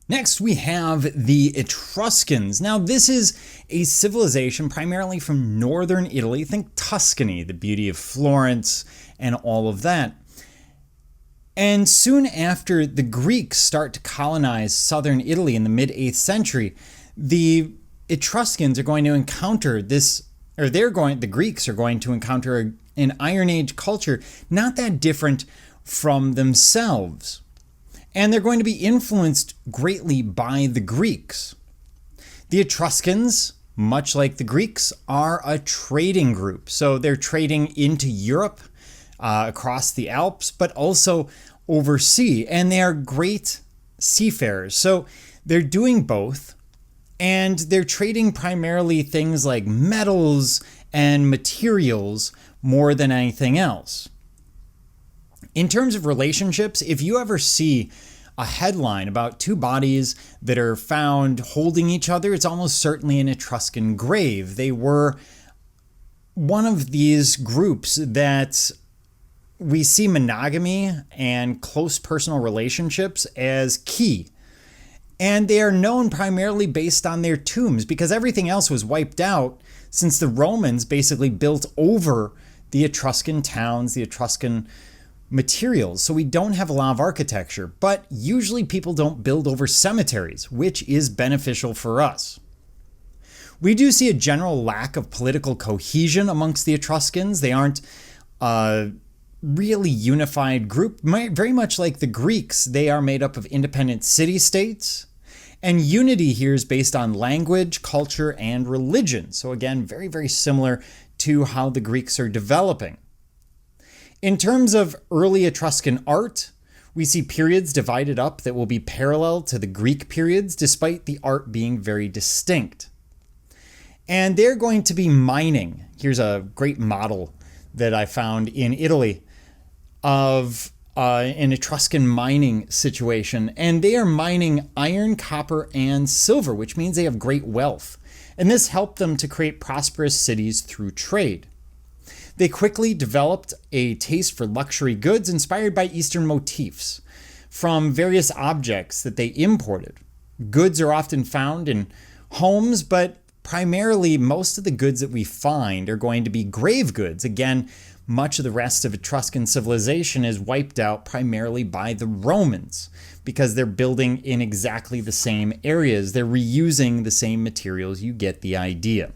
Next, we have the Etruscans. Now, this is a civilization primarily from northern Italy. Think Tuscany, the beauty of Florence, and all of that. And soon after the Greeks start to colonize southern Italy in the mid-8th century, the Etruscans are going to encounter the Greeks are going to encounter an Iron Age culture not that different from themselves. And they're going to be influenced greatly by the Greeks. The Etruscans, much like the Greeks, are a trading group. So they're trading into Europe, across the Alps, but also overseas. And they are great seafarers. So they're doing both. And they're trading primarily things like metals and materials more than anything else. In terms of relationships, if you ever see a headline about two bodies that are found holding each other, it's almost certainly an Etruscan grave. They were one of these groups that we see monogamy and close personal relationships as key. And they are known primarily based on their tombs because everything else was wiped out since the Romans basically built over the Etruscan towns, the Etruscan materials. So we don't have a lot of architecture, but usually people don't build over cemeteries, which is beneficial for us. We do see a general lack of political cohesion amongst the Etruscans. They aren't a really unified group. Very much like the Greeks, they are made up of independent city-states. And unity here is based on language, culture, and religion. So again, very, very similar to how the Greeks are developing. In terms of early Etruscan art, we see periods divided up that will be parallel to the Greek periods, despite the art being very distinct. And they're going to be mining. Here's a great model that I found in Italy of an Etruscan mining situation. And they are mining iron, copper, and silver, which means they have great wealth. And this helped them to create prosperous cities through trade. They quickly developed a taste for luxury goods inspired by Eastern motifs from various objects that they imported. Goods are often found in homes, but primarily most of the goods that we find are going to be grave goods. Again, much of the rest of Etruscan civilization is wiped out primarily by the Romans because they're building in exactly the same areas. They're reusing the same materials. You get the idea.